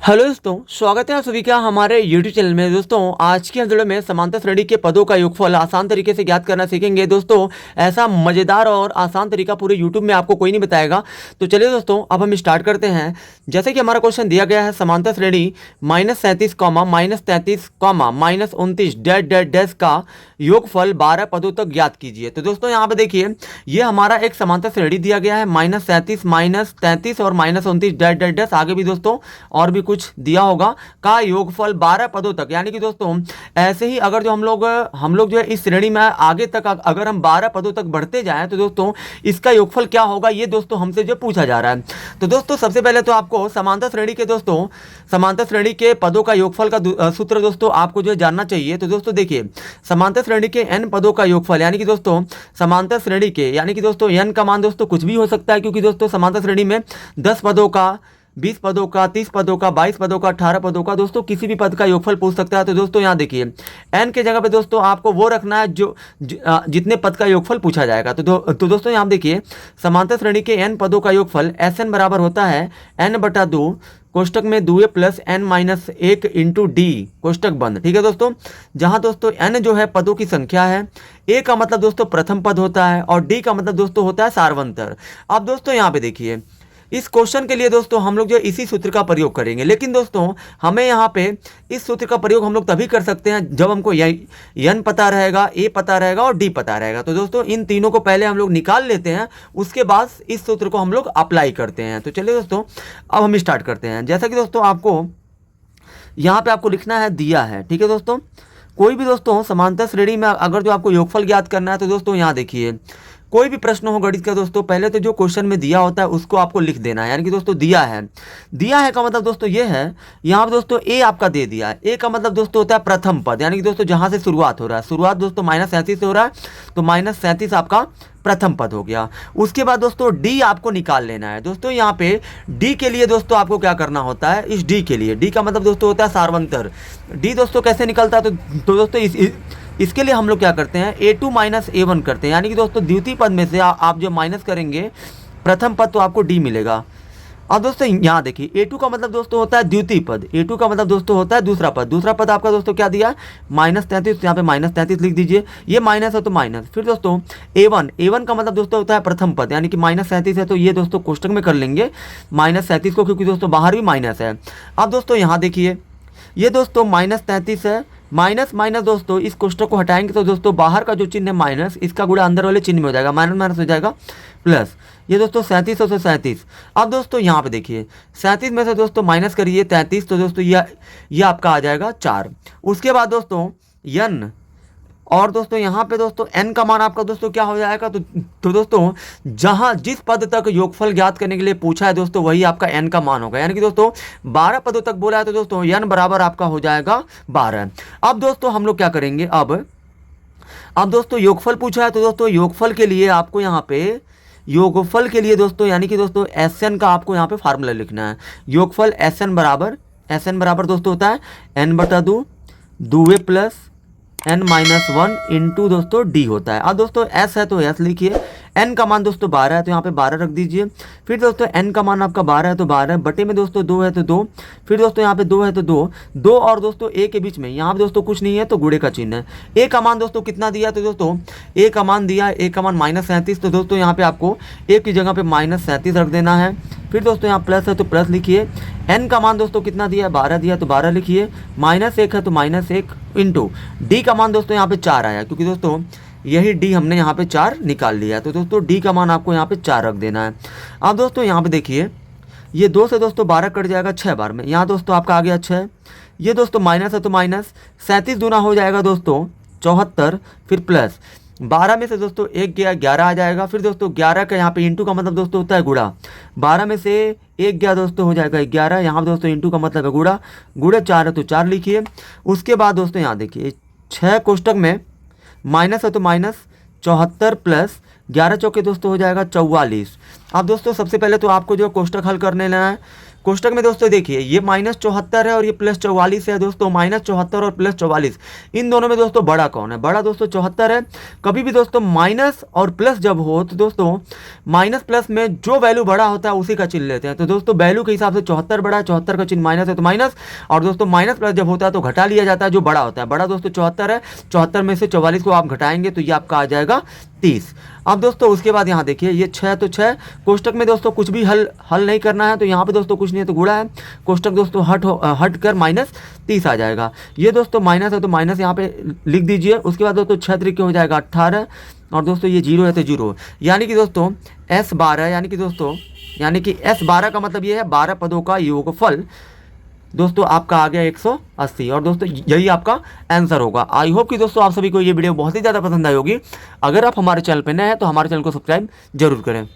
Hello दोस्तों, स्वागत है आप सभी का हमारे YouTube चैनल में। दोस्तों आज की वीडियो में समांतर श्रेणी के पदों का योगफल आसान तरीके से ज्ञात करना सीखेंगे। दोस्तों ऐसा मज़ेदार और आसान तरीका पूरे YouTube में आपको कोई नहीं बताएगा। तो चलिए दोस्तों अब हम स्टार्ट करते हैं। जैसे कि हमारा क्वेश्चन दिया गया है, समांतर श्रेणी -37, -33, -29 डैश डैश डैश का योगफल 12 पदों तक ज्ञात कीजिए। तो दोस्तों यहाँ पे देखिए, ये हमारा एक समांतर श्रेणी दिया गया है, -37, -33 और -29 डैश डैश डैश, आगे भी दोस्तों और भी कुछ दिया होगा, का योगफल 12 पदों तक। यानी कि दोस्तों ऐसे ही अगर जो हम लोग जो है इस श्रेणी में आगे तक अगर हम 12 पदों तक बढ़ते जाएं तो दोस्तों इसका योगफल क्या होगा, ये दोस्तों हमसे जो पूछा जा रहा है। तो दोस्तों सबसे पहले तो आपको समांतर श्रेणी के पदों का योगफल का सूत्र दोस्तों आपको जो है जानना चाहिए। तो दोस्तों देखिए, समांतर श्रेणी के n पदों का योगफल, यानी कि दोस्तों समांतर श्रेणी के, यानी कि दोस्तों n का मान दोस्तों कुछ भी हो सकता है, क्योंकि दोस्तों समांतर श्रेणी में 10 पदों का, 20 पदों का, 30 पदों का, 22 पदों का, 18 पदों का, दोस्तों किसी भी पद का योगफल पूछ सकता है। तो दोस्तों यहाँ देखिए, n के जगह पे दोस्तों आपको वो रखना है जितने पद का योगफल पूछा जाएगा। तो दोस्तों यहाँ देखिए, समांतर श्रेणी के n पदों का योगफल Sn बराबर होता है n/2 कोष्टक में 2a plus n-1 into D कोष्टक बंद। ठीक है दोस्तों, जहाँ दोस्तों n जो है पदों की संख्या है, a का मतलब दोस्तों प्रथम पद होता है और d का मतलब दोस्तों होता है सार्वंतर। अब दोस्तों यहाँ पे देखिए, इस क्वेश्चन के लिए दोस्तों हम लोग जो इसी सूत्र का प्रयोग करेंगे, लेकिन दोस्तों हमें यहाँ पे इस सूत्र का प्रयोग हम लोग तभी कर सकते हैं जब हमको n पता रहेगा, a पता रहेगा और d पता रहेगा। तो दोस्तों इन तीनों को पहले हम लोग निकाल लेते हैं, उसके बाद इस सूत्र को हम लोग अप्लाई करते हैं। तो चलिए दोस्तों अब हम स्टार्ट करते हैं। जैसा कि दोस्तों आपको यहाँ पे आपको लिखना है, दिया है। ठीक है दोस्तों, कोई भी दोस्तों समांतर श्रेणी में अगर जो आपको योगफल ज्ञात करना है तो दोस्तों यहाँ देखिए, कोई भी प्रश्न हो गणित का दोस्तों, पहले तो जो क्वेश्चन में दिया होता है उसको आपको लिख देना है। यानी कि दोस्तों दिया है का मतलब दोस्तों ये है, यहाँ पर दोस्तों ए आपका दे दिया है। ए का मतलब दोस्तों होता है प्रथम पद, यानी कि दोस्तों जहाँ से शुरुआत हो रहा है, शुरुआत दोस्तों -37 से हो रहा है, तो -37 आपका प्रथम पद हो गया। उसके बाद दोस्तों डी आपको निकाल लेना है। दोस्तों यहाँ पे डी के लिए दोस्तों आपको क्या करना होता है, इस डी के लिए, डी का मतलब दोस्तों होता है सार्वंतर। डी दोस्तों कैसे निकलता है, तो दोस्तों इसके लिए हम लोग क्या करते हैं, a2 - a1 करते हैं। यानी कि दोस्तों द्वितीय पद में से आप जो माइनस करेंगे प्रथम पद, तो आपको d मिलेगा। अब दोस्तों यहाँ देखिए, a2 का मतलब दोस्तों होता है द्वितीय पद, a2 का मतलब दोस्तों होता है दूसरा पद। दूसरा पद आपका दोस्तों क्या दिया है, -33, यहाँ पे -33 लिख दीजिए, ये माइनस है तो माइनस। फिर दोस्तों a1 का मतलब दोस्तों होता है प्रथम पद, यानी कि -37 है तो ये दोस्तों कोष्टक में कर लेंगे -37 को, क्योंकि दोस्तों बाहर भी माइनस है। अब दोस्तों यहाँ देखिए, ये दोस्तों -33 है, माइनस माइनस दोस्तों इस कोष्टक को हटाएंगे तो दोस्तों बाहर का जो चिन्ह है माइनस, इसका गुणा अंदर वाले चिन्ह में हो जाएगा, माइनस माइनस हो जाएगा प्लस। ये दोस्तों 37 और 37। अब दोस्तों यहाँ पे देखिए, 37 में से दोस्तों माइनस करिए 33, तो दोस्तों ये आपका आ जाएगा 4। उसके बाद दोस्तों n, और दोस्तों यहाँ पे दोस्तों n का मान आपका दोस्तों क्या हो जाएगा, तो दोस्तों जहाँ जिस पद तक योगफल ज्ञात करने के लिए पूछा है दोस्तों वही आपका n का मान होगा। यानी कि दोस्तों 12 पदों तक बोला है तो दोस्तों n बराबर आपका हो जाएगा 12। अब दोस्तों हम लोग क्या करेंगे, अब दोस्तों योगफल पूछा है तो दोस्तों योगफल के लिए आपको यहाँ पे, योगफल के लिए दोस्तों यानी कि दोस्तों Sn का आपको यहाँ पे फार्मूला लिखना है। योगफल Sn बराबर दोस्तों होता है n/2 2a plus n-1 into दोस्तों डी होता है। अब दोस्तों s है तो s लिखिए, n का मान दोस्तों 12 है तो यहाँ पे 12 रख दीजिए। फिर दोस्तों n का मान आपका 12 है तो 12 बटे में दोस्तों 2 है तो 2, फिर दोस्तों यहाँ पे 2 है तो 2 और दोस्तों a के बीच में यहाँ पे दोस्तों कुछ नहीं है तो गुणे का चिन्ह है। a का मान दोस्तों कितना दिया, तो दोस्तों a का मान दिया, a का मान -37, तो दोस्तों यहाँ पे आपको a की जगह पे -37 रख देना है। फिर दोस्तों यहाँ प्लस है तो प्लस लिखिए, n का मान दोस्तों कितना दिया है, 12 दिया तो 12 लिखिए, -1 है तो -1 इंटू डी का मान दोस्तों यहाँ पे 4 आया, क्योंकि दोस्तों यही डी हमने यहाँ पे 4 निकाल लिया, तो दोस्तों डी का मान आपको यहाँ पे 4 रख देना है। अब दोस्तों यहाँ पे देखिए, ये 2 से दोस्तों 12 कट जाएगा 6 बार में, यहाँ दोस्तों आपका आ गया 6। ये दोस्तों माइनस है तो माइनस, 37 दूना हो जाएगा दोस्तों 74, फिर प्लस 12 में से दोस्तों 1 गया 11 आ जाएगा। फिर दोस्तों 11 का यहाँ पे इंटू का मतलब दोस्तों होता है गुणा, 12 में से 1 गया दोस्तों हो जाएगा 11, यहाँ पे दोस्तों इंटू का मतलब है गुणा, गुणे 4 है तो 4 लिखिए। उसके बाद दोस्तों यहाँ देखिए, 6 कोष्टक में माइनस है तो माइनस 74 प्लस 11 चौके दोस्तों हो जाएगा 44। अब दोस्तों सबसे पहले तो आपको जो कोष्टक हल करने लेना है, कोष्टक में दोस्तों देखिए ये -74 है और ये +44 है दोस्तों। -74 और +44 इन दोनों में दोस्तों बड़ा कौन है? बड़ा दोस्तों 74 है। कभी भी दोस्तों माइनस और प्लस जब हो तो दोस्तों माइनस प्लस में जो वैल्यू बड़ा होता है उसी का चिन्ह लेते हैं। तो दोस्तों वैल्यू के हिसाब से 74 बड़ा है, 74 का चिन्ह माइनस है तो माइनस, और दोस्तों माइनस प्लस जब होता है तो घटा लिया जाता है जो बड़ा होता है। बड़ा दोस्तों 74 है, 74 में से 44 को आप घटाएंगे तो ये आपका आ जाएगा 30। अब दोस्तों उसके बाद यहाँ देखिए ये 6 तो 6, कोष्टक में दोस्तों कुछ भी हल नहीं करना है तो यहाँ पे दोस्तों कुछ नहीं है तो गुणा है, कोष्टक दोस्तों हट कर -30 आ जाएगा। ये दोस्तों माइनस है तो माइनस यहाँ पे लिख दीजिए। उसके बाद दोस्तों 6 तरीके हो जाएगा 18, और दोस्तों ये 0 है तो 0, यानी कि दोस्तों S12 यानी कि S12 का मतलब ये है 12 पदों का योगफल दोस्तों आपका आ गया 180, और दोस्तों यही आपका आंसर होगा। आई होप कि दोस्तों आप सभी को ये वीडियो बहुत ही ज़्यादा पसंद आई होगी। अगर आप हमारे चैनल पर नए हैं तो हमारे चैनल को सब्सक्राइब जरूर करें।